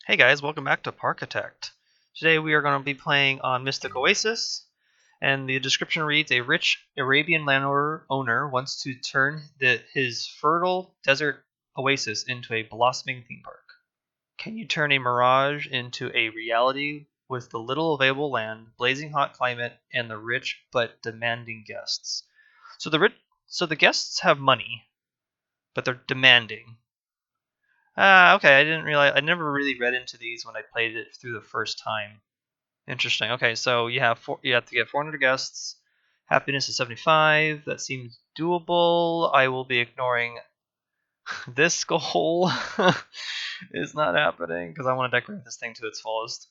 Hey guys, welcome back to Parkitect. Today we are going to be playing on Mystic Oasis, and the description reads, a rich Arabian landowner wants to turn his fertile desert oasis into a blossoming theme park. Can you turn a mirage into a reality with the little available land, blazing hot climate, and the rich but demanding guests? So the guests have money, but they're demanding. Okay, I didn't realize. I never really read into these when I played it through the first time. Interesting. Okay, so you have you have to get 400 guests. Happiness is 75. That seems doable. I will be ignoring this goal. Is not happening because I want to decorate this thing to its fullest.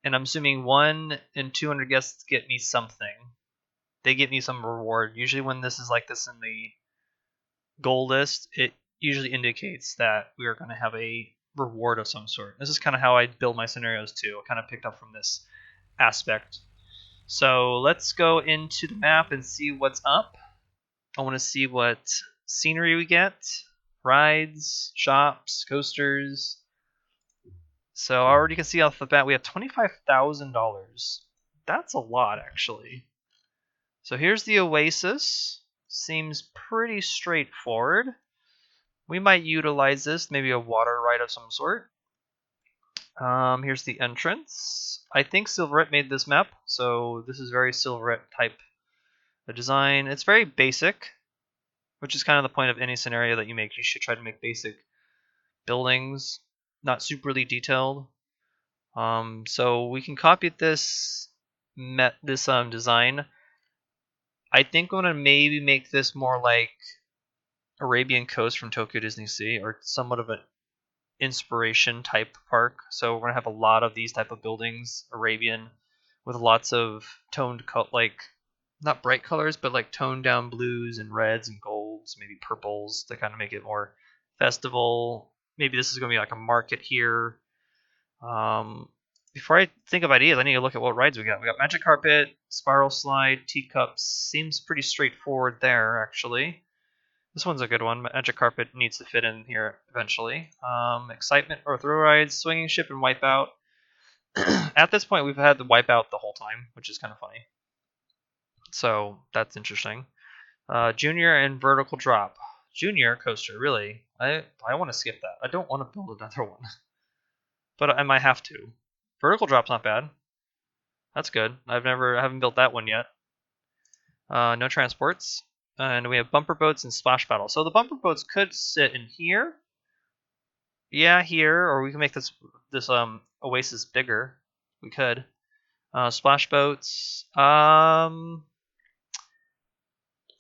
And I'm assuming 1 and 200 guests get me something. They get me some reward. Usually when this is like this in the goal list, it usually indicates that we are going to have a reward of some sort. This is kind of how I build my scenarios too. I kind of picked up from this aspect. So let's go into the map and see what's up. I want to see what scenery we get. Rides, shops, coasters. So I already can see off the bat we have $25,000. That's a lot actually. So here's the Oasis. Seems pretty straightforward. We might utilize this, maybe a water ride of some sort. Here's the entrance. I think Silverette made this map, so this is very Silverette type of design. It's very basic, which is kind of the point of any scenario that you make. You should try to make basic buildings, not superly detailed. So we can copy this design. I think I'm gonna maybe make this more like Arabian Coast from Tokyo Disney Sea, or somewhat of an inspiration type park. So we're gonna have a lot of these type of buildings, Arabian, with lots of toned like not bright colors, but like toned down blues and reds and golds, maybe purples to kind of make it more festival. Maybe this is gonna be like a market here. Before I think of ideas, I need to look at what rides we got. We got Magic Carpet, Spiral Slide, Teacups. Seems pretty straightforward there, actually. This one's a good one. Magic Carpet needs to fit in here eventually. Excitement or Thrill Rides, Swinging Ship, and Wipeout. At this point, we've had the Wipeout the whole time, which is kind of funny. So that's interesting. Junior and Vertical Drop. Junior Coaster, really? I want to skip that. I don't want to build another one. But I might have to. Vertical Drop's not bad. That's good. I haven't built that one yet. No transports. And we have bumper boats and splash battle. So the bumper boats could sit in here. Yeah, here, or we can make this Oasis bigger. We could. Splash boats. I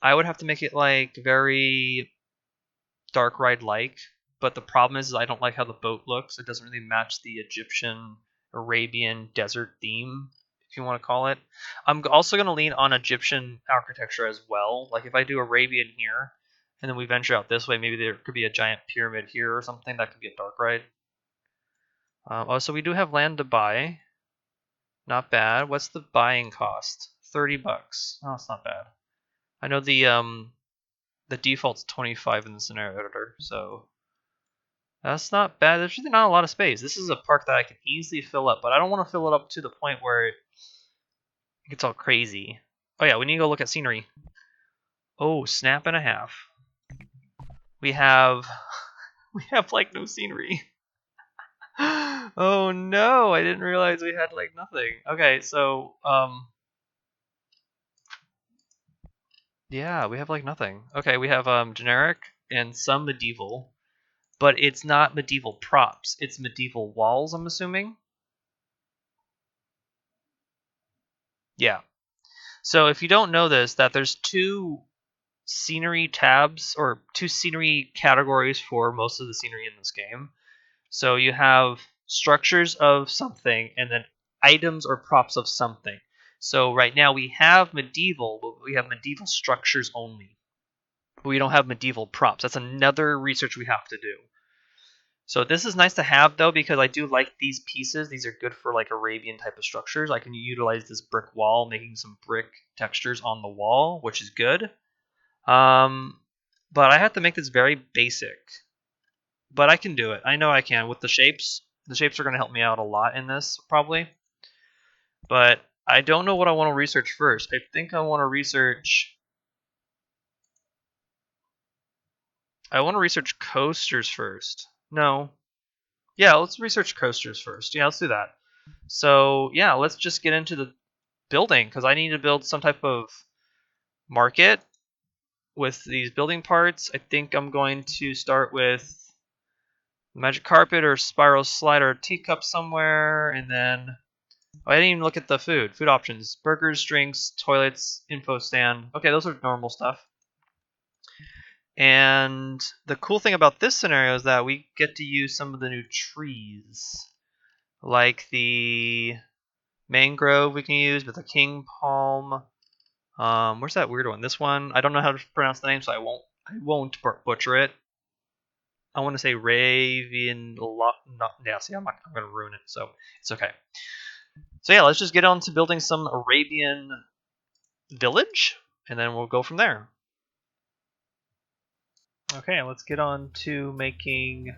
would have to make it like very dark ride like. But the problem is I don't like how the boat looks. It doesn't really match the Egyptian, Arabian desert theme, if you want to call it. I'm also going to lean on Egyptian architecture as well. Like if I do Arabian here, and then we venture out this way, maybe there could be a giant pyramid here or something. That could be a dark ride. So we do have land to buy. Not bad. What's the buying cost? $30. Oh, it's not bad. I know the default's 25 in the scenario editor, so that's not bad. There's really not a lot of space. This is a park that I can easily fill up, but I don't want to fill it up to the point where it gets all crazy. Oh yeah, we need to go look at scenery. Oh, snap and a half. We have like no scenery. Oh no, I didn't realize we had like nothing. Okay, so yeah, we have like nothing. Okay, we have generic and some medieval. But it's not medieval props. It's medieval walls, I'm assuming. Yeah. So if you don't know this, that there's 2 scenery tabs or 2 scenery categories for most of the scenery in this game. So you have structures of something and then items or props of something. So right now we have medieval, but we have medieval structures only. But we don't have medieval props. That's another research we have to do. So this is nice to have though, because I do like these pieces. These are good for like Arabian type of structures. I can utilize this brick wall, making some brick textures on the wall, which is good. But I have to make this very basic. But I can do it. I know I can with the shapes. The shapes are going to help me out a lot in this, probably. But I don't know what I want to research first. I think I want to research... I want to research coasters first. No. Yeah, let's research coasters first. Yeah, let's do that. So, yeah, let's just get into the building, because I need to build some type of market with these building parts. I think I'm going to start with magic carpet or spiral slide or teacup somewhere, and then... Oh, I didn't even look at the food options. Burgers, drinks, toilets, info stand. Okay, those are normal stuff. And the cool thing about this scenario is that we get to use some of the new trees. Like the mangrove we can use with the king palm. Where's that weird one? This one, I don't know how to pronounce the name, so I won't butcher it. I want to say Ravian. Yeah, see, I'm going to ruin it, so it's okay. So yeah, let's just get on to building some Arabian village, and then we'll go from there. Okay, let's get on to making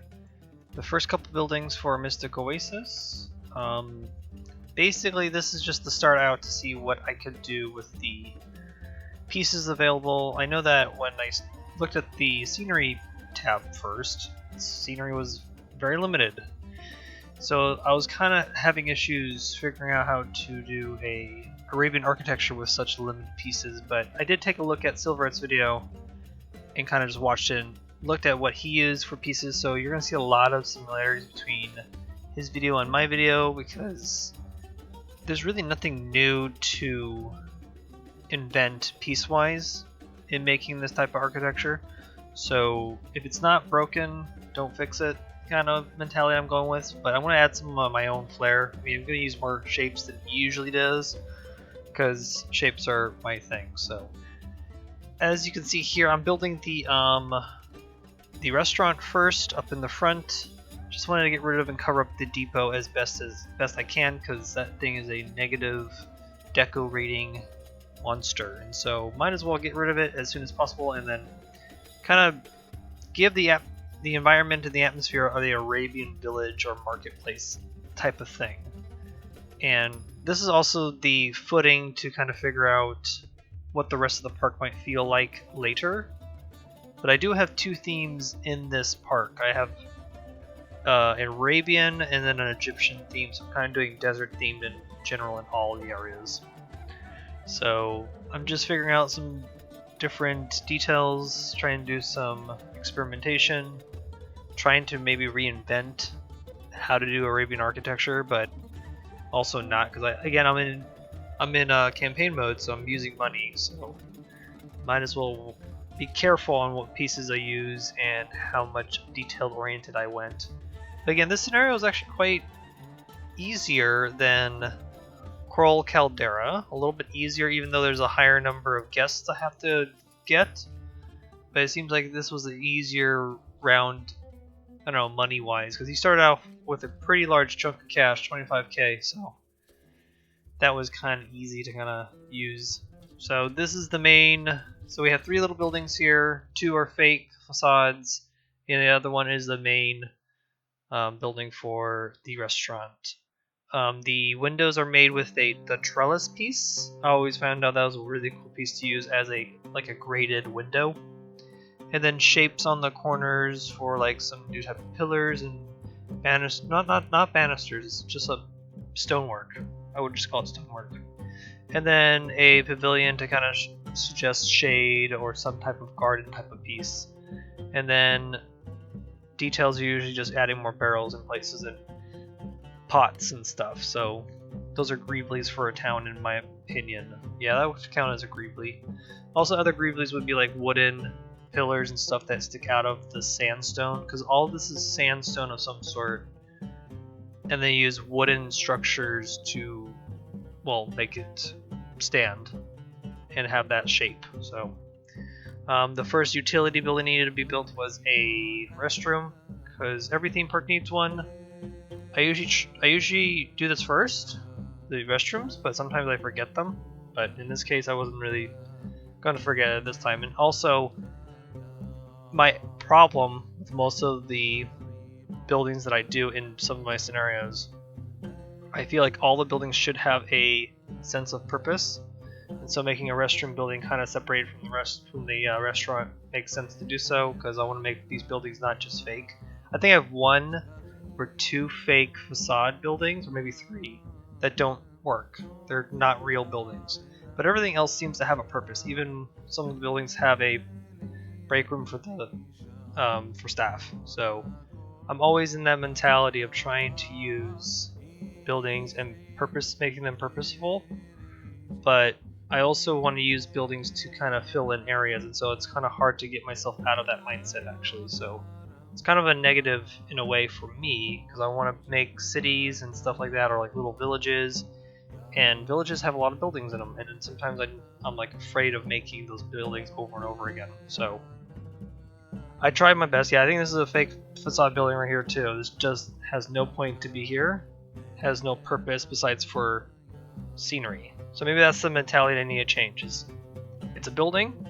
the first couple buildings for Mystic Oasis. Basically, this is just the start out to see what I could do with the pieces available. I know that when I looked at the scenery tab first, scenery was very limited. So I was kind of having issues figuring out how to do a Arabian architecture with such limited pieces, but I did take a look at Silverite's video and kind of just watched it and looked at what he used for pieces, so you're going to see a lot of similarities between his video and my video, because there's really nothing new to invent piecewise in making this type of architecture. So if it's not broken, don't fix it kind of mentality I'm going with, but I want to add some of my own flair. I mean, I'm going to use more shapes than he usually does, because shapes are my thing. So as you can see here, I'm building the restaurant first up in the front. Just wanted to get rid of and cover up the depot as best I can, because that thing is a negative deco rating monster, and so might as well get rid of it as soon as possible, and then kind of give the environment and the atmosphere of the Arabian village or marketplace type of thing. And this is also the footing to kind of figure out what the rest of the park might feel like later. But I do have two themes in this park. I have an Arabian and then an Egyptian theme, so I'm kind of doing desert themed in general in all the areas. So I'm just figuring out some different details, trying to do some experimentation, trying to maybe reinvent how to do Arabian architecture, but also not, because I'm in campaign mode, so I'm using money, so might as well be careful on what pieces I use and how much detailed oriented I went. But again, this scenario is actually quite easier than Coral Caldera, a little bit easier, even though there's a higher number of guests I have to get. But it seems like this was an easier round, I don't know, money-wise, because he started out with a pretty large chunk of cash, 25k, so that was kind of easy to kind of use. So this is the main. So we have three little buildings here. Two are fake facades, and the other one is the main building for the restaurant. The windows are made with the trellis piece. I always found out that was a really cool piece to use as a graded window. And then shapes on the corners for like some new type of pillars and banisters. Not banisters. It's just a stonework. I would just call it stonework. And then a pavilion to kind of suggest shade or some type of garden type of piece. And then details are usually just adding more barrels in places and pots and stuff. So those are greeblies for a town, in my opinion. Yeah, that would count as a greebly. Also, other greeblies would be like wooden pillars and stuff that stick out of the sandstone, because all of this is sandstone of some sort, and they use wooden structures to, well, make it stand and have that shape. So the first utility building needed to be built was a restroom, because every theme park needs one. I usually do this first, the restrooms, but sometimes I forget them. But in this case, I wasn't really gonna forget it this time. And also, my problem with most of the buildings that I do in some of my scenarios, I feel like all the buildings should have a sense of purpose, and so making a restroom building kind of separated from the restaurant makes sense to do so, because I want to make these buildings not just fake. I think I have 1 or 2 fake facade buildings, or maybe 3, that don't work. They're not real buildings, but everything else seems to have a purpose. Even some of the buildings have a break room for the for staff. So I'm always in that mentality of trying to use buildings and making them purposeful, but I also want to use buildings to kind of fill in areas, and so it's kind of hard to get myself out of that mindset actually. So it's kind of a negative in a way for me, because I want to make cities and stuff like that, or like little villages, and villages have a lot of buildings in them, and then sometimes I'm like afraid of making those buildings over and over again. So I tried my best. Yeah, I think this is a fake facade building right here too. This just has no point to be here, has no purpose besides for scenery. So maybe that's the mentality I need to change. It's a building,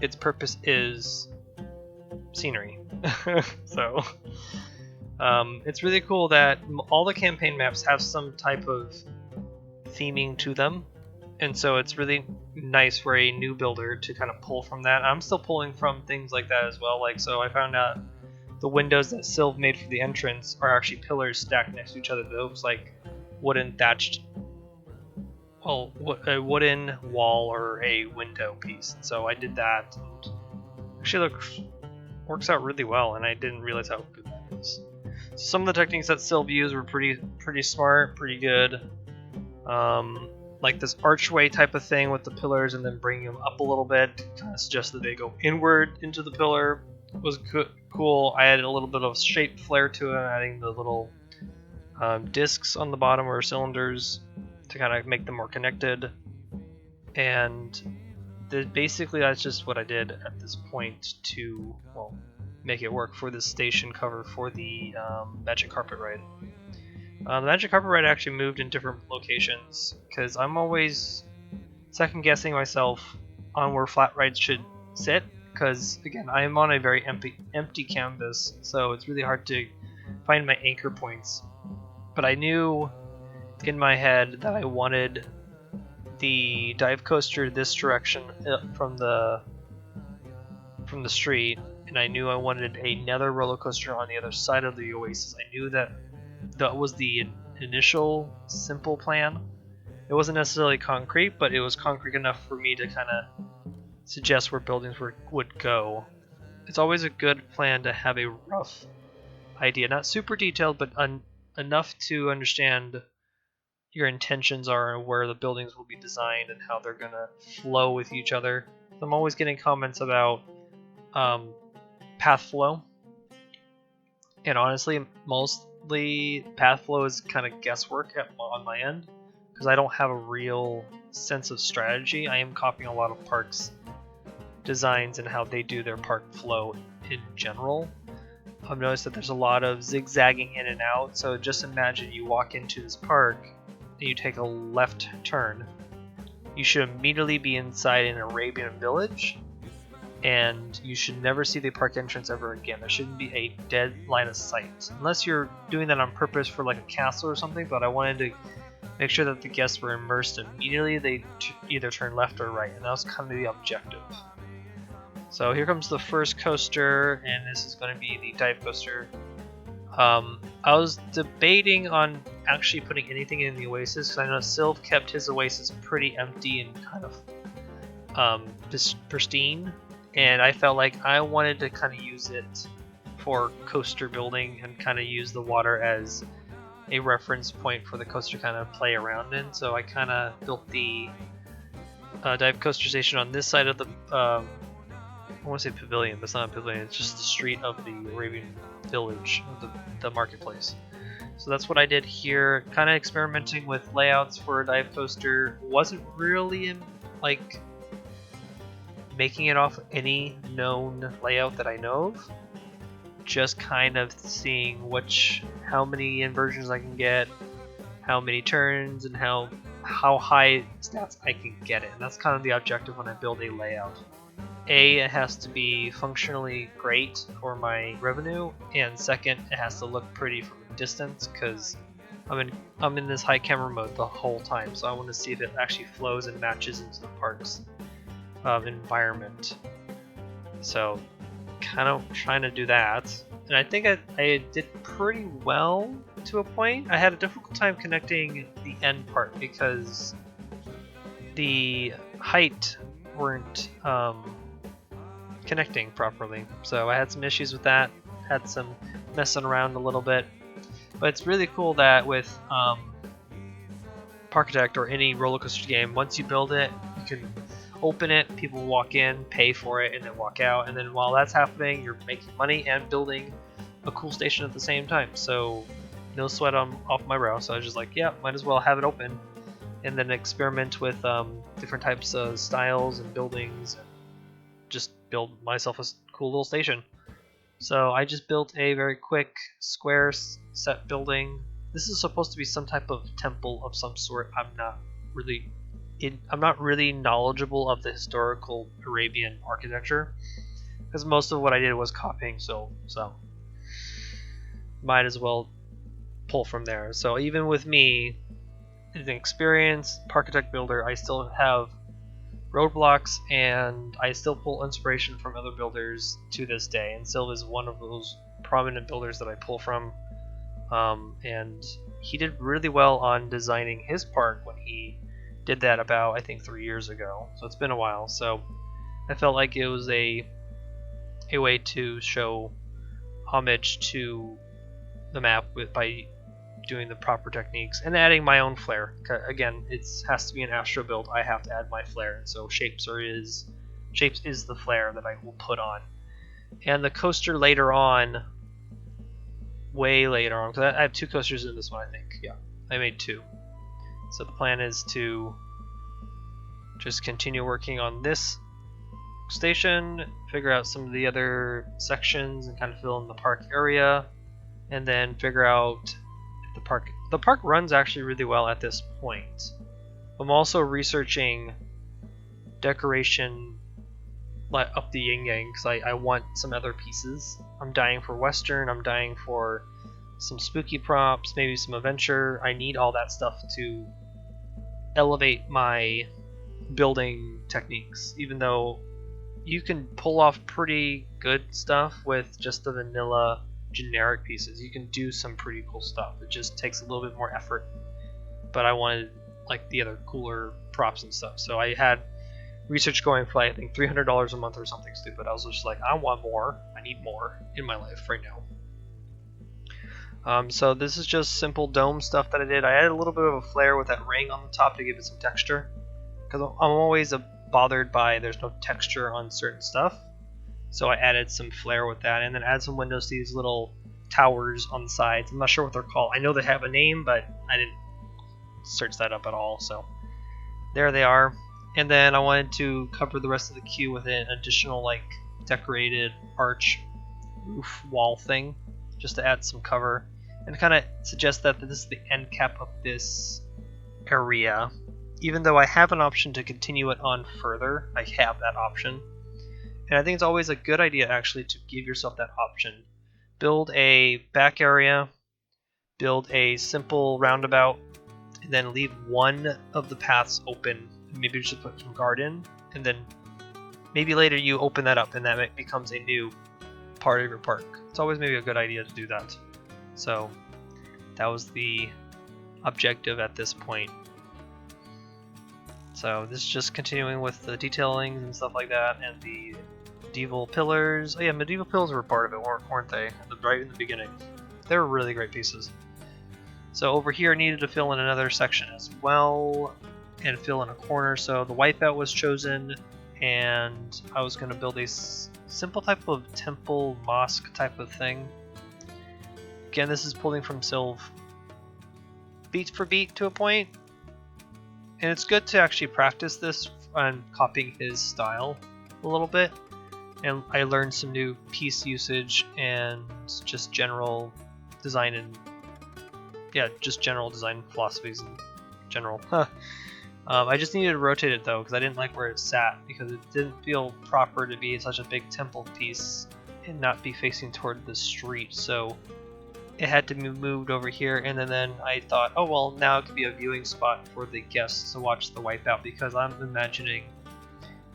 its purpose is scenery. So it's really cool that all the campaign maps have some type of theming to them, and so it's really nice for a new builder to kind of pull from that. I'm still pulling from things like that as well. Like, so I found out the windows that Sylv made for the entrance are actually pillars stacked next to each other. Those like wooden thatched, well, a wooden wall or a window piece. So I did that, and actually works out really well, and I didn't realize how good that is. Some of the techniques that Sylv used were pretty smart, pretty good. Like this archway type of thing with the pillars and then bringing them up a little bit, kind of suggest that they go inward into the pillar, was cool. I added a little bit of shape flair to it, adding the little discs on the bottom or cylinders to kind of make them more connected. And basically that's just what I did at this point to, well, make it work for this station cover for the Magic Carpet Ride. The Magic Carpet Ride actually moved in different locations, because I'm always second guessing myself on where flat rides should sit, because again, I am on a very empty canvas, so it's really hard to find my anchor points. But I knew in my head that I wanted the dive coaster this direction from the street, and I knew I wanted another roller coaster on the other side of the Oasis. I knew that was the initial simple plan. It wasn't necessarily concrete, but it was concrete enough for me to kind of suggest where buildings would go. It's always a good plan to have a rough idea, not super detailed, but enough to understand your intentions are and where the buildings will be designed and how they're going to flow with each other. I'm always getting comments about path flow, and honestly, mostly path flow is kind of guesswork on my end, because I don't have a real sense of strategy. I am copying a lot of parks designs and how they do their park flow in general. I've noticed that there's a lot of zigzagging in and out, so just imagine you walk into this park and you take a left turn. You should immediately be inside an Arabian village, and you should never see the park entrance ever again. There shouldn't be a dead line of sight, unless you're doing that on purpose for like a castle or something, but I wanted to make sure that the guests were immersed immediately. They either turn left or right, and that was kind of the objective. So here comes the first coaster, and this is going to be the dive coaster. I was debating on actually putting anything in the Oasis, because I know Sylv kept his Oasis pretty empty and kind of pristine, and I felt like I wanted to kind of use it for coaster building and kind of use the water as a reference point for the coaster to kind of play around in. So I kind of built the dive coaster station on this side of the I want to say pavilion, but it's not a pavilion, it's just the street of the Arabian village, the marketplace. So that's what I did here, kind of experimenting with layouts for a dive coaster. Wasn't really like making it off any known layout that I know of, just kind of seeing how many inversions I can get, how many turns, and how high stats I can get it. And that's kind of the objective when I build a layout. A, it has to be functionally great for my revenue, and second, it has to look pretty from a distance because I'm in this high camera mode the whole time, so I want to see if it actually flows and matches into the park's environment. So, kind of trying to do that, and I think I did pretty well to a point. I had a difficult time connecting the end part because the height weren't connecting properly, so I had some issues with that, had some messing around a little bit. But it's really cool that with Parkitect or any roller coaster game, once you build it, you can open it, people walk in, pay for it, and then walk out, and then while that's happening, you're making money and building a cool station at the same time. So no sweat off my brow, so I was just like, yeah, might as well have it open and then experiment with different types of styles and buildings and just build myself a cool little station. So I just built a very quick square set building. This is supposed to be some type of temple of some sort. I'm not really knowledgeable of the historical Arabian architecture because most of what I did was copying, so might as well pull from there. So even with me, as an experienced Parkitect builder, I still have roadblocks, and I still pull inspiration from other builders to this day, and Silv is one of those prominent builders that I pull from, and he did really well on designing his park when he did that about, I think, 3 years ago, so it's been a while. So I felt like it was a way to show homage to the map by doing the proper techniques and adding my own flair. Again, it has to be an Astro build. I have to add my flair, and so shapes is the flair that I will put on. And the coaster later on, way later on, because I have 2 coasters in this one, I think. Yeah, I made 2. So the plan is to just continue working on this station, figure out some of the other sections, and kind of fill in the park area, and then figure out the park runs actually really well at this point. I'm also researching decoration up the yin yang because I want some other pieces. I'm dying for Western, I'm dying for some spooky props, maybe some adventure. I need all that stuff to elevate my building techniques, even though you can pull off pretty good stuff with just the vanilla generic pieces. You can do some pretty cool stuff. It just takes a little bit more effort, but I wanted like the other cooler props and stuff, so I had research going for I think $300 a month or something stupid. I was just like, I want more, I need more in my life right now. So this is just simple dome stuff that I did. I added a little bit of a flare with that ring on the top to give it some texture, because I'm always bothered by there's no texture on certain stuff. So I added some flare with that, and then add some windows to these little towers on the sides. I'm not sure what they're called. I know they have a name, but I didn't search that up at all. So there they are. And then I wanted to cover the rest of the queue with an additional like decorated arch roof wall thing, just to add some cover and kind of suggest that this is the end cap of this area. Even though I have an option to continue it on further, I have that option. And I think it's always a good idea actually to give yourself that option. Build a back area, build a simple roundabout, and then leave one of the paths open. Maybe just put some guard in, and then maybe later you open that up and that becomes a new part of your park. It's always maybe a good idea to do that. So that was the objective at this point. So this is just continuing with the detailing and stuff like that, and the medieval pillars. Oh yeah, medieval pillars were part of it, weren't they? Right in the beginning. They were really great pieces. So over here I needed to fill in another section as well, and fill in a corner. So the wipeout was chosen, and I was going to build a simple type of temple mosque type of thing. Again, this is pulling from Silv beat for beat to a point. And it's good to actually practice this on copying his style a little bit. And I learned some new piece usage and just general design and just general design philosophies in general. I just needed to rotate it though, because I didn't like where it sat, because it didn't feel proper to be such a big temple piece and not be facing toward the street. So it had to be moved over here, and then I thought, oh well, now it could be a viewing spot for the guests to watch the wipeout, because I'm imagining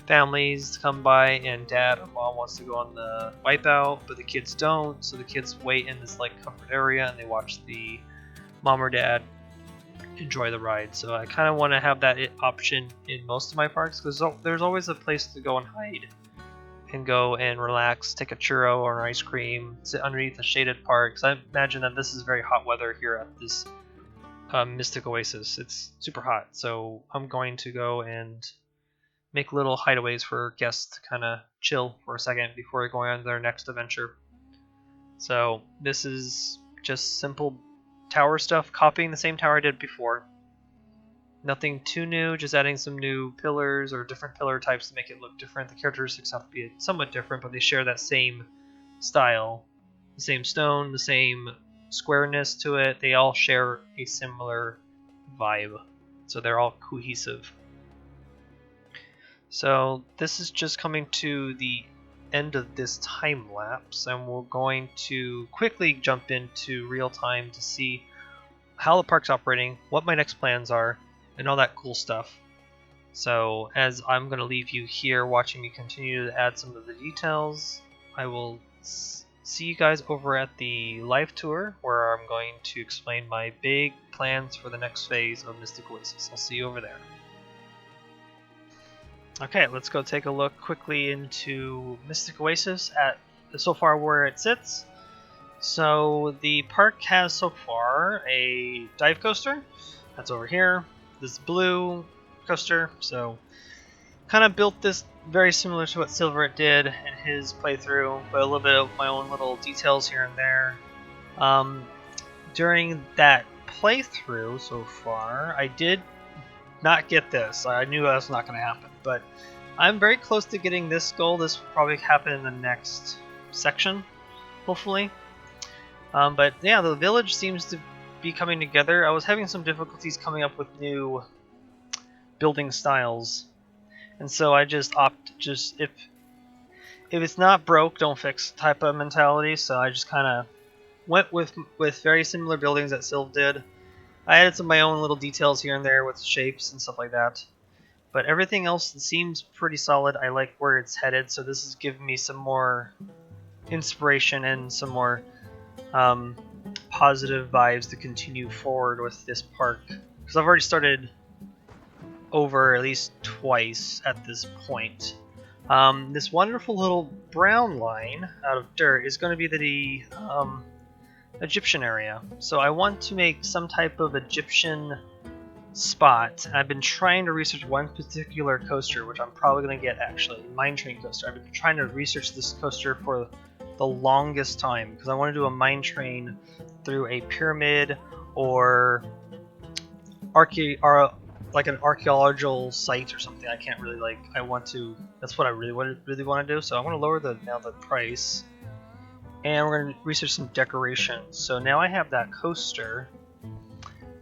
families come by and dad or mom wants to go on the wipeout, but the kids don't, so the kids wait in this like comfort area and they watch the mom or dad enjoy the ride. So I kind of want to have that option in most of my parks, because there's always a place to go and hide and go and relax, take a churro or an ice cream, sit underneath a shaded park. Because I imagine that this is very hot weather here at this Mystic Oasis. It's super hot, so I'm going to go and make little hideaways for guests to kind of chill for a second before going on their next adventure. So this is just simple tower stuff, copying the same tower I did before. Nothing too new, just adding some new pillars or different pillar types to make it look different. The characteristics have to be somewhat different, but they share that same style. The same stone, the same squareness to it. They all share a similar vibe. So they're all cohesive. So this is just coming to the end of this time lapse, and we're going to quickly jump into real time to see how the park's operating, what my next plans are, and all that cool stuff. So as I'm going to leave you here watching me continue to add some of the details, I will see you guys over at the live tour, where I'm going to explain my big plans for the next phase of Mystic Oasis. I'll see you over there. Okay, let's go take a look quickly into Mystic Oasis at so far where it sits. So the park has so far a dive coaster that's over here, this blue coaster. So kind of built this very similar to what Silverett did in his playthrough, but a little bit of my own little details here and there. During that playthrough so far, I did not get this. I knew that was not going to happen, but I'm very close to getting this goal. This will probably happen in the next section, hopefully. But yeah, the village seems to be coming together. I was having some difficulties coming up with new building styles, and so I just if it's not broke, don't fix type of mentality. So I just kind of went with very similar buildings that Sylv did. I added some of my own little details here and there with shapes and stuff like that. But everything else seems pretty solid. I like where it's headed, so this is giving me some more inspiration and some more positive vibes to continue forward with this park. Because I've already started over at least twice at this point. This wonderful little brown line out of dirt is going to be the Egyptian area. So I want to make some type of Egyptian spot. I've been trying to research one particular coaster, which I'm probably going to get actually, Mine Train coaster. I've been trying to research this coaster for the longest time because I want to do a mine train through a pyramid or like an archaeological site or something. I can't really that's what I really want to do. So I want to lower the price. And we're going to research some decorations. So now I have that coaster.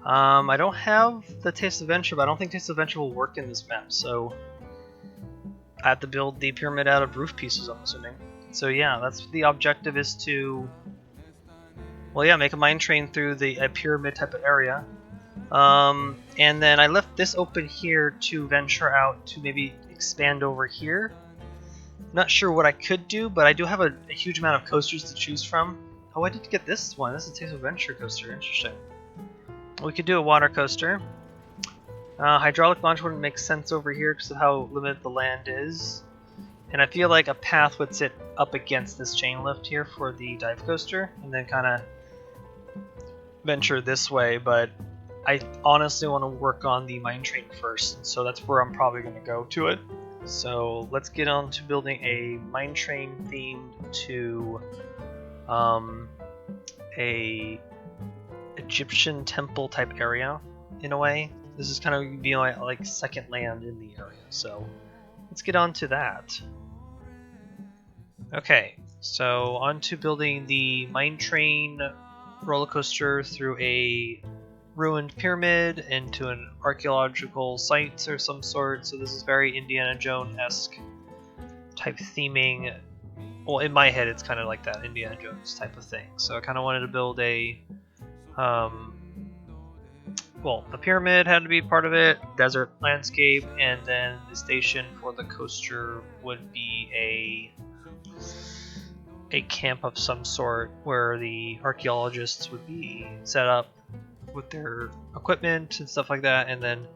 I don't have the Taste of Adventure, but I don't think Taste of Adventure will work in this map. So I have to build the pyramid out of roof pieces, I'm assuming. So yeah, that's the objective, is to, well yeah, make a mine train through a pyramid type of area. And then I left this open here to venture out to maybe expand over here. Not sure what I could do, but I do have a huge amount of coasters to choose from. Oh, I did get this one. This is a Taste of Adventure coaster. Interesting. We could do a water coaster. Hydraulic launch wouldn't make sense over here because of how limited the land is. And I feel like a path would sit up against this chain lift here for the dive coaster, and then kind of venture this way, but I honestly want to work on the mine train first, so that's where I'm probably going to go to it. So let's get on to building a mine train themed to a Egyptian temple type area in a way. This is kind of being like second land in the area, so let's get on to that. Okay, so on to building the mine train roller coaster through a ruined pyramid into an archaeological site or some sort. So this is very Indiana Jones-esque type theming. Well, in my head, it's kind of like that Indiana Jones type of thing. So I kind of wanted to build a, well, the pyramid had to be part of it, desert landscape, and then the station for the coaster would be a camp of some sort where the archaeologists would be set up with their equipment and stuff like that, and then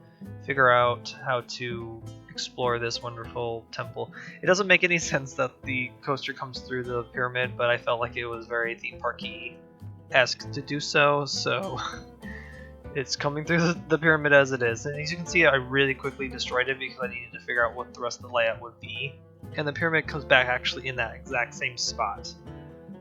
figure out how to explore this wonderful temple. It doesn't make any sense that the coaster comes through the pyramid, but I felt like it was very theme parky-esque to do so, so it's coming through the pyramid as it is. And as you can see, I really quickly destroyed it because I needed to figure out what the rest of the layout would be. And the pyramid comes back actually in that exact same spot.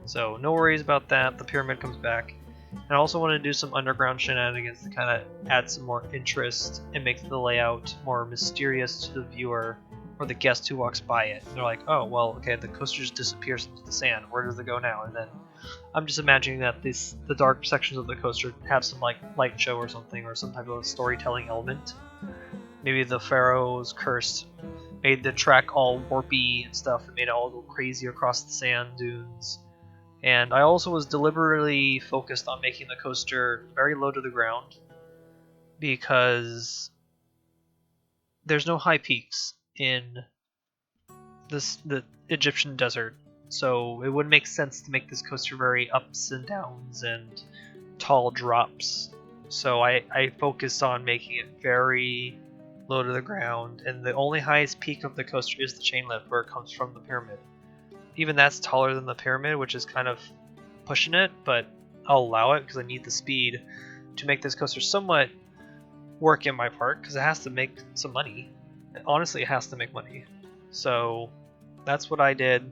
So no worries about that, the pyramid comes back. And I also want to do some underground shenanigans to kind of add some more interest and make the layout more mysterious to the viewer or the guest who walks by it. And they're like, oh, well, okay, the coaster just disappears into the sand. Where does it go now? And then I'm just imagining that the dark sections of the coaster have some like light show or something, or some type of storytelling element. Maybe the Pharaoh's curse made the track all warpy and stuff, and made it all go crazy across the sand dunes. And I also was deliberately focused on making the coaster very low to the ground because there's no high peaks in the Egyptian desert. So it would make sense to make this coaster very ups and downs and tall drops. So I focused on making it very low to the ground, and the only highest peak of the coaster is the chain lift where it comes from the pyramid. Even that's taller than the pyramid, which is kind of pushing it, but I'll allow it because I need the speed to make this coaster somewhat work in my park, because it has to make some money. Honestly, it has to make money. So that's what I did.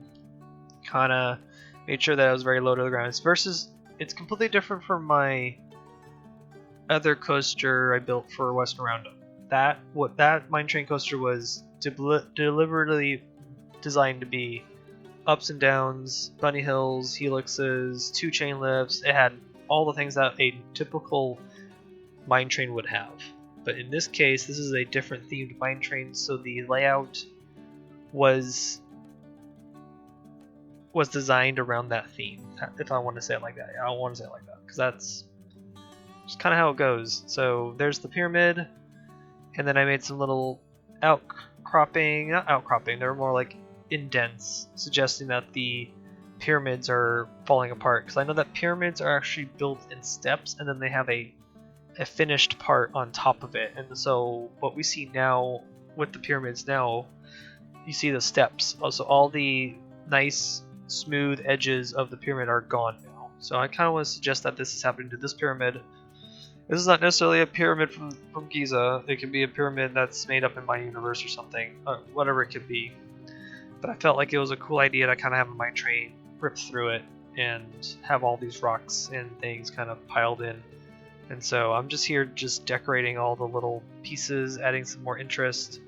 Kind of made sure that I was very low to the ground. It's completely different from my other coaster I built for Western Roundup. That mine train coaster was deliberately designed to be ups and downs, bunny hills, helixes, 2 chain lifts. It had all the things that a typical mine train would have. But in this case, this is a different themed mine train, so the layout was designed around that theme, if I want to say it like that. I don't want to say it like that, because that's just kind of how it goes. So there's the pyramid, and then I made some little not outcropping, they're more like indents, suggesting that the pyramids are falling apart, because I know that pyramids are actually built in steps and then they have a finished part on top of it. And so what we see now with the pyramids now, you see the steps, so all the nice smooth edges of the pyramid are gone now. So I kind of want to suggest that this is happening to this pyramid. This is not necessarily a pyramid from Giza. It could be a pyramid that's made up in my universe or something, whatever it could be. But I felt like it was a cool idea to kind of have a mine train rip through it and have all these rocks and things kind of piled in. And so I'm just here just decorating all the little pieces, adding some more interest.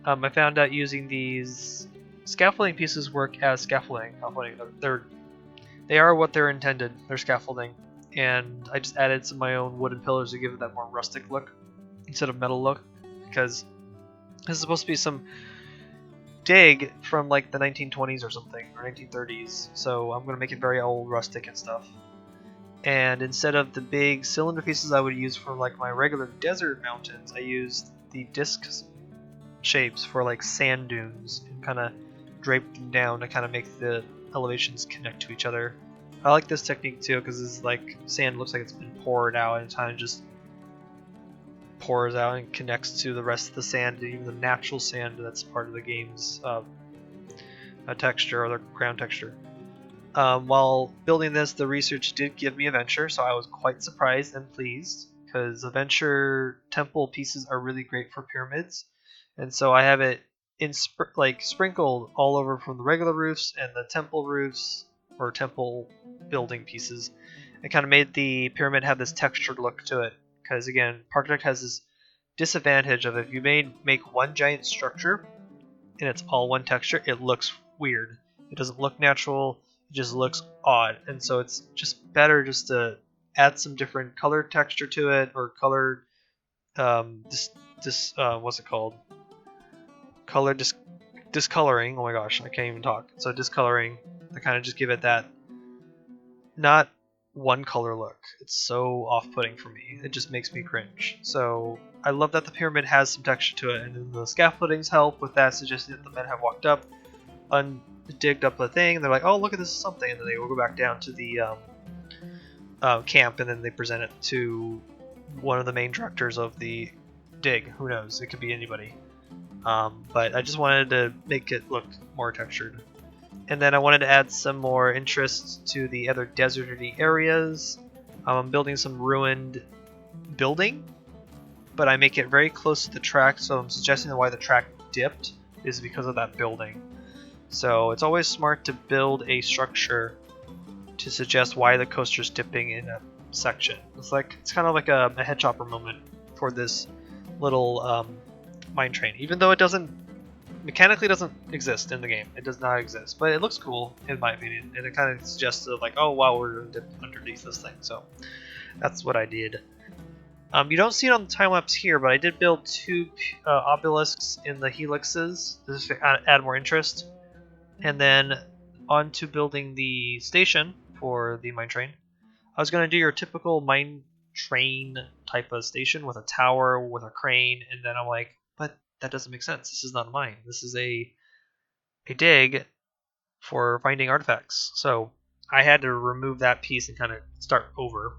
I found out using these scaffolding pieces work as scaffolding. They are what they're intended. They're scaffolding. And I just added some of my own wooden pillars to give it that more rustic look instead of metal look, because this is supposed to be some dig from like the 1920s or something, or 1930s, so I'm going to make it very old, rustic and stuff. And instead of the big cylinder pieces I would use for like my regular desert mountains, I used the disc shapes for like sand dunes and kind of drape them down to kind of make the elevations connect to each other. I like this technique too, because it's like sand looks like it's been poured out and it kind of just pours out and connects to the rest of the sand, even the natural sand that's part of the game's texture, or the ground texture. While building this, the research did give me a venture, so I was quite surprised and pleased, because the venture temple pieces are really great for pyramids, and so I have it sprinkled all over from the regular roofs and the temple roofs, or temple building pieces. It kind of made the pyramid have this textured look to it, because again, Parkitect has this disadvantage of if you make one giant structure and it's all one texture, it looks weird. It doesn't look natural, it just looks odd, and so it's just better just to add some different color texture to it, or color what's it called? Color discoloring. Oh my gosh, I can't even talk. So discoloring to kind of just give it that not one color look. It's so off-putting for me. It just makes me cringe. So I love that the pyramid has some texture to it, and then the scaffoldings help with that, suggesting that the men have walked up, digged up a thing, and they're like, oh, look at this something, and then they will go back down to the camp, and then they present it to one of the main directors of the dig. Who knows? It could be anybody. But I just wanted to make it look more textured. And then I wanted to add some more interest to the other deserty areas. I'm building some ruined building, but I make it very close to the track, so I'm suggesting why the track dipped is because of that building. So it's always smart to build a structure to suggest why the coaster's dipping in a section. It's kind of like a head chopper moment for this little mine train, even though it mechanically doesn't exist in the game. It does not exist, but it looks cool in my opinion, and it kind of suggests like, oh wow, we're underneath this thing. So that's what I did. You don't see it on the time lapse here, but I did build 2 obelisks in the helixes just to add more interest, and then on to building the station for the mine train. I was going to do your typical mine train type of station with a tower with a crane, and then I'm like, but that doesn't make sense. This is not a mine. This is a dig for finding artifacts. So I had to remove that piece and kind of start over.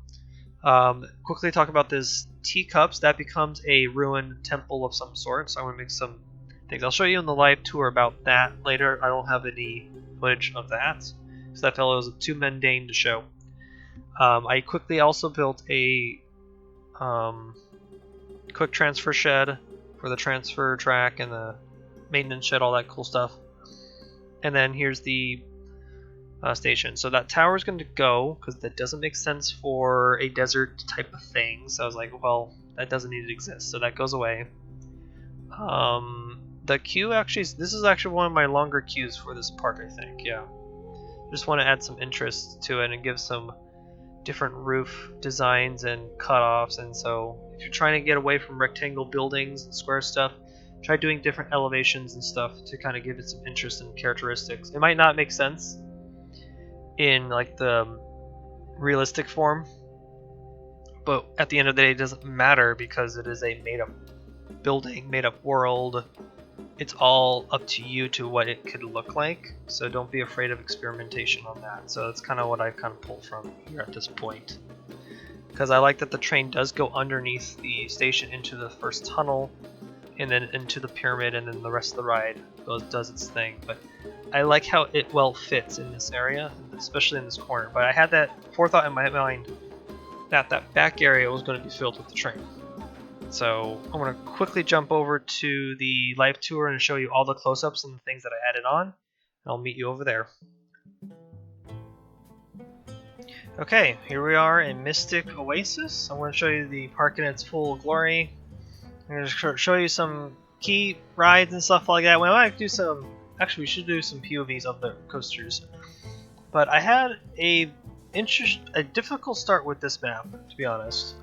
Quickly talk about this teacups. That becomes a ruined temple of some sort. So I'm going to make some things. I'll show you in the live tour about that later. I don't have any footage of that, so that fellow is too mundane to show. I quickly also built a quick transfer shed for the transfer track and the maintenance shed, all that cool stuff. And then here's the station. So that tower is going to go because that doesn't make sense for a desert type of thing. So I was like, well, that doesn't need to exist. So that goes away. The queue actually, this is actually one of my longer queues for this park, I think. Yeah. Just want to add some interest to it and give some different roof designs and cutoffs. And so if you're trying to get away from rectangle buildings and square stuff, try doing different elevations and stuff to kind of give it some interest and characteristics. It might not make sense in like the realistic form, but at the end of the day it doesn't matter because it is a made-up building, made-up world. It's all up to you to what it could look like, so don't be afraid of experimentation on that. So that's kind of what I kind of pulled from here at this point, because I like that the train does go underneath the station into the first tunnel and then into the pyramid, and then the rest of the ride does its thing. But I like how it well fits in this area, especially in this corner. But I had that forethought in my mind that that back area was going to be filled with the train. So I'm going to quickly jump over to the live tour and show you all the close-ups and the things that I added on. And I'll meet you over there. Okay, here we are in Mystic Oasis. I'm going to show you the park in its full glory. I'm going to show you some key rides and stuff like that. We might do some. Actually, we should do some POVs of the coasters. But I had a difficult start with this map, to be honest.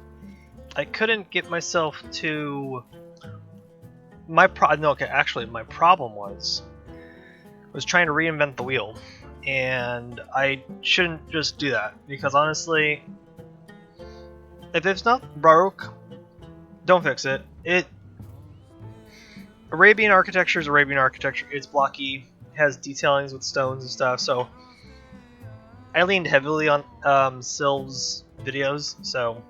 I couldn't get myself to. My problem was trying to reinvent the wheel, and I shouldn't just do that because honestly, if it's not broke, don't fix it. Arabian architecture is Arabian architecture. It's blocky, has detailings with stones and stuff. So I leaned heavily on Sylv's videos. So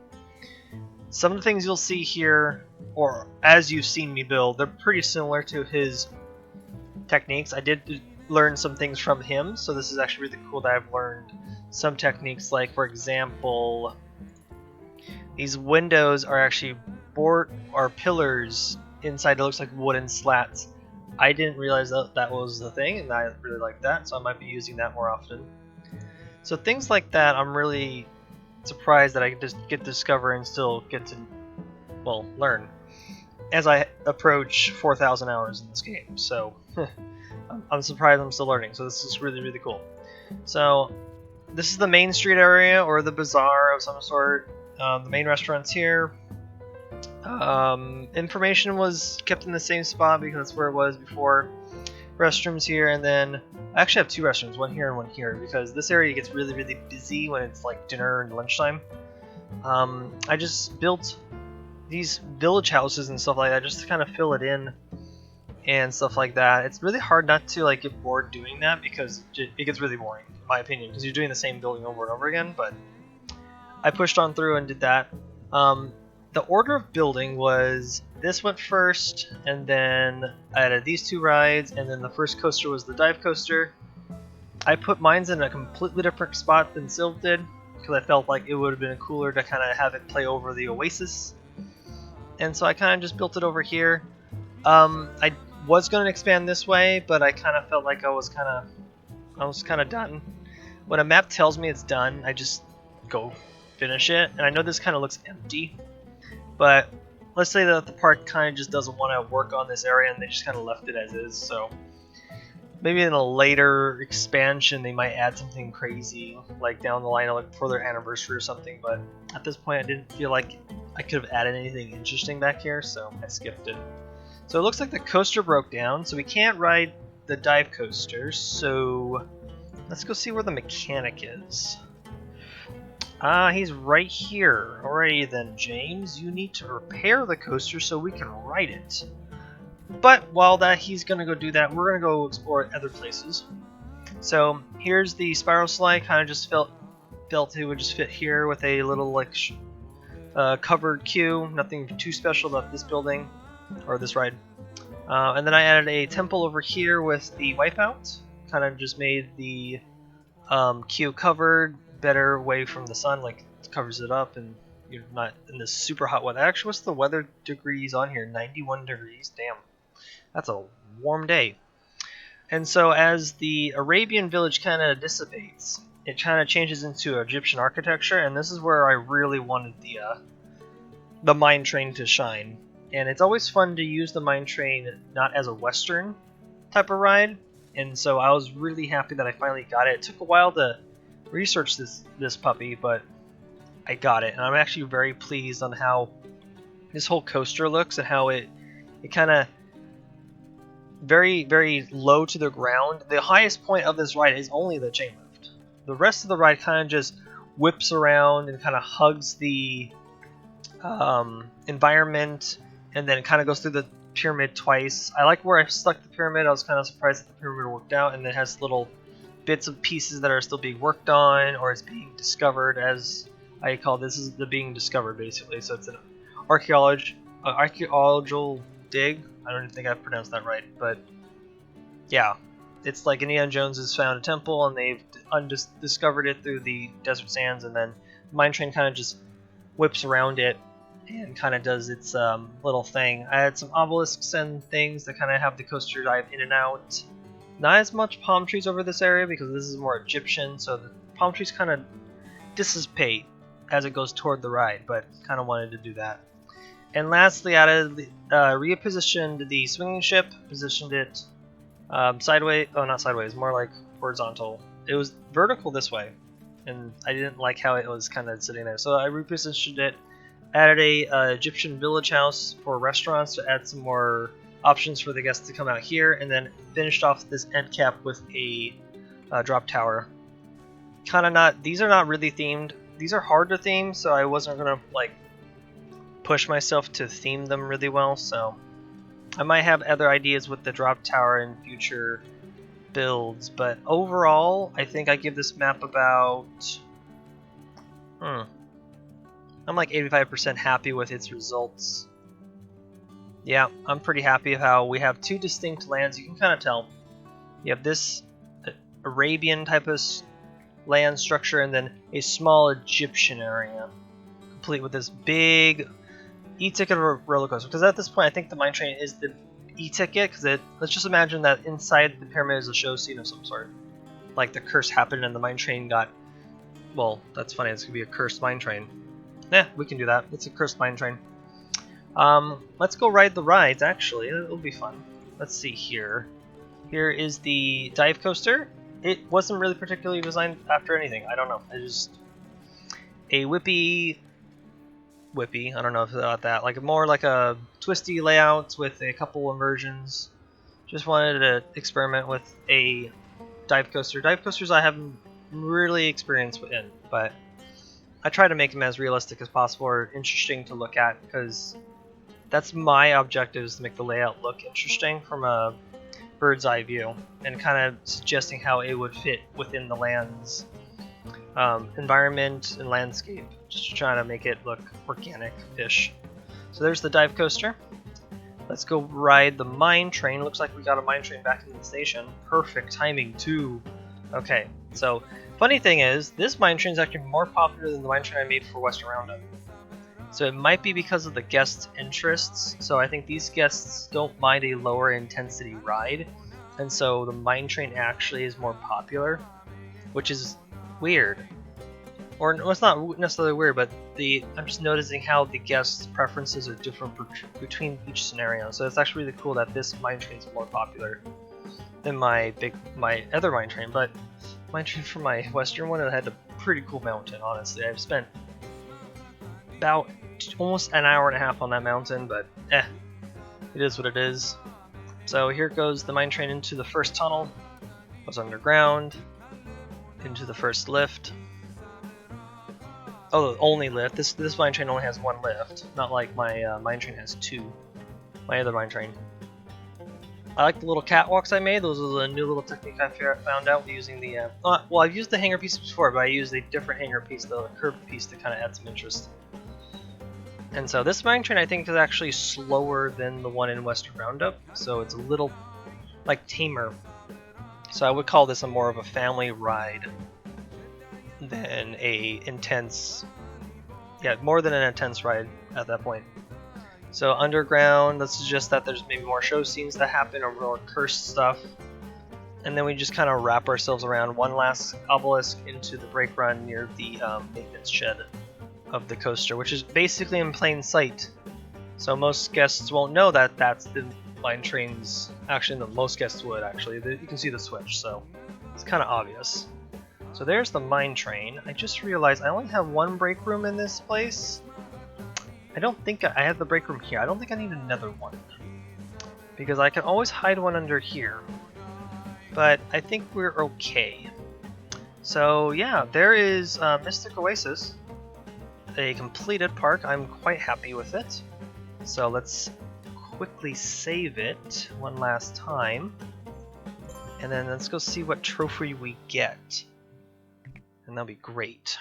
some of the things you'll see here, or as you've seen me build, they're pretty similar to his techniques. I did learn some things from him, so this is actually really cool that I've learned some techniques. Like, for example, these windows are actually pillars inside. It looks like wooden slats. I didn't realize that was the thing, and I really like that, so I might be using that more often. So things like that, I'm really surprised that I can just get to discover and still get to, well, learn as I approach 4,000 hours in this game. So I'm surprised I'm still learning. So this is really, really cool. So this is the main street area, or the bazaar of some sort. The main restaurant's here. Information was kept in the same spot because that's where it was before. Restrooms here, and then I actually have two restrooms, one here and one here, because this area gets really, really busy when it's like dinner and lunchtime. I just built these village houses and stuff like that just to kind of fill it in and stuff like that. It's really hard not to like get bored doing that because it gets really boring, in my opinion, because you're doing the same building over and over again. But I pushed on through and did that. The order of building was this went first, and then I added these two rides, and then the first coaster was the dive coaster. I put mines in a completely different spot than Sylv did because I felt like it would have been cooler to kind of have it play over the Oasis, and so I kind of just built it over here. I was going to expand this way, but I kind of felt like I was kind of done. When a map tells me it's done, I just go finish it, and I know this kind of looks empty. But let's say that the park kind of just doesn't want to work on this area and they just kind of left it as is. So maybe in a later expansion they might add something crazy, like down the line, like for their anniversary or something. But at this point I didn't feel like I could have added anything interesting back here, so I skipped it. So it looks like the coaster broke down, so we can't ride the dive coaster. So let's go see where the mechanic is. He's right here. Alrighty then, James. You need to repair the coaster so we can ride it. But while he's gonna go do that, we're gonna go explore other places. So here's the spiral slide. Kind of just felt it would just fit here with a little like covered queue. Nothing too special about this building or this ride. And then I added a temple over here with the wipeout. Kind of just made the queue covered. Better away from the sun, like it covers it up and you're not in this super hot weather. Actually, what's the weather degrees on here? 91 degrees. Damn, that's a warm day. And so as the Arabian village kind of dissipates, it kind of changes into Egyptian architecture, and this is where I really wanted the mine train to shine. And it's always fun to use the mine train not as a Western type of ride, and so I was really happy that I finally got it. It took a while to research this puppy, but I got it, and I'm actually very pleased on how this whole coaster looks and how it kind of very, very low to the ground. The highest point of this ride is only the chain lift. The rest of the ride kind of just whips around and kind of hugs the environment, and then it kind of goes through the pyramid twice. I like where I stuck the pyramid. I was kind of surprised that the pyramid worked out, and it has little bits of pieces that are still being worked on, or it's being discovered, as I call this is the being discovered basically. So it's an archaeological dig. I don't even think I pronounced that right, but yeah, it's like Indiana Jones has found a temple and they've discovered it through the desert sands, and then the mine train kind of just whips around it and kind of does its little thing. I had some obelisks and things that kind of have the coaster dive in and out. Not as much palm trees over this area because this is more Egyptian, so the palm trees kind of dissipate as it goes toward the ride, but kind of wanted to do that. And lastly, repositioned the swinging ship, positioned it sideways, oh not sideways, more like horizontal. It was vertical this way, and I didn't like how it was kind of sitting there, so I repositioned it, added a Egyptian village house for restaurants to add some more options for the guests to come out here, and then finished off this end cap with a drop tower. These are not really themed. These are hard to theme, so I wasn't gonna like push myself to theme them really well. So I might have other ideas with the drop tower in future builds, but overall, I think I give this map about I'm like 85% happy with its results. Yeah, I'm pretty happy how we have two distinct lands. You can kind of tell. You have this Arabian type of land structure and then a small Egyptian area, complete with this big e-ticket roller coaster. Because at this point, I think the mine train is the e-ticket, because let's just imagine that inside the pyramid is a show scene of some sort. Like the curse happened and the mine train got... Well, that's funny. It's going to be a cursed mine train. Yeah, we can do that. It's a cursed mine train. Let's go ride the rides, actually. It'll be fun. Let's see here. Here is the dive coaster. it wasn't really particularly designed after anything. I don't know. It's just a whippy. I don't know if about that. Like more like a twisty layout with a couple inversions. Just wanted to experiment with a dive coaster. Dive coasters I haven't really experienced in, but I try to make them as realistic as possible or interesting to look at, because that's my objective, is to make the layout look interesting from a bird's eye view, and kind of suggesting how it would fit within the land's environment and landscape, just trying to make it look organic-ish. So there's the dive coaster. Let's go ride the mine train. Looks like we got a mine train back in the station. Perfect timing too. Okay, so funny thing is, this mine train is actually more popular than the mine train I made for Western Roundup. So it might be because of the guests' interests. So I think these guests don't mind a lower intensity ride, and so the mine train actually is more popular, which is weird. Or well, it's not necessarily weird, but I'm just noticing how the guests' preferences are different between each scenario. So it's actually really cool that this mine train is more popular than my other mine train. But mine train for my Western one, it had a pretty cool mountain. Honestly, I've spent about almost an hour and a half on that mountain, but it is what it is. So here goes the mine train into the first tunnel. Goes underground into the first lift. Oh, the only lift. This mine train only has one lift, not like my mine train has two. My other mine train. I like the little catwalks I made. Those are the new little technique I found out using the. Well, I've used the hanger pieces before, but I used a different hanger piece, the curved piece, to kind of add some interest. And so this mine train I think is actually slower than the one in Western Roundup, so it's a little like tamer. So I would call this a more of a family ride than a intense, more than an intense ride at that point. So underground, that suggests that there's maybe more show scenes that happen or more cursed stuff. And then we just kind of wrap ourselves around one last obelisk into the brake run near the maintenance shed of the coaster, which is basically in plain sight. So most guests won't know that that's the mine train's, actually most guests would actually. You can see the switch, so it's kind of obvious. So there's the mine train. I just realized I only have one break room in this place. I don't think I have the break room here. I don't think I need another one, because I can always hide one under here. But I think we're okay. So yeah, there is Mystic Oasis, a completed park. I'm quite happy with it. So let's quickly save it one last time, and then let's go see what trophy we get. And that'll be great.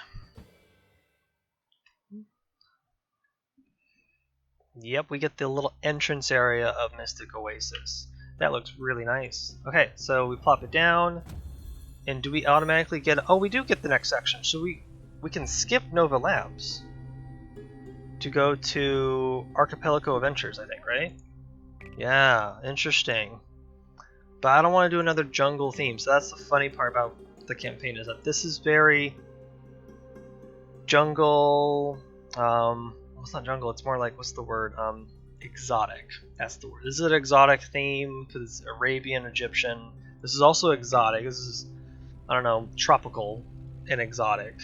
Yep, we get the little entrance area of Mystic Oasis. That looks really nice. Okay, so we plop it down, and do we automatically get? Oh, we do get the next section. So we can skip Nova Labs to go to Archipelago Adventures, I think, right? Yeah, interesting. But I don't want to do another jungle theme. So that's the funny part about the campaign, is that this is very jungle. Well, it's not jungle. It's more like, what's the word? Exotic. That's the word. This is an exotic theme because it's Arabian, Egyptian. This is also exotic. This is, I don't know, tropical and exotic.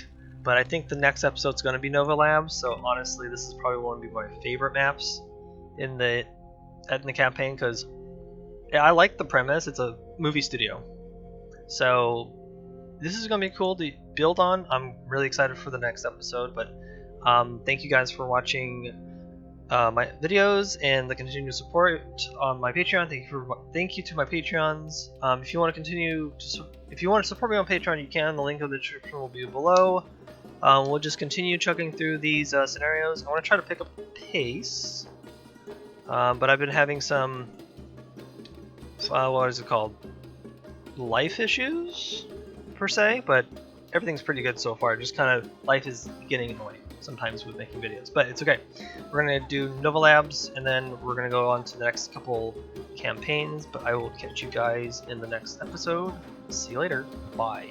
But I think the next episode's going to be Nova Labs. So honestly, this is probably one of my favorite maps in the campaign, because I like the premise. It's a movie studio, so this is going to be cool to build on. I'm really excited for the next episode. But thank you guys for watching my videos and the continued support on my Patreon. Thank you to my Patreons. If you want to support me on Patreon, you can. The link in the description will be below. We'll just continue chugging through these scenarios. I want to try to pick up pace, but I've been having some what is it called? Life issues per se, but everything's pretty good so far. Just kind of life is getting in the way sometimes with making videos, but it's okay. We're gonna do Nova Labs, and then we're gonna go on to the next couple campaigns, but I will catch you guys in the next episode. See you later. Bye.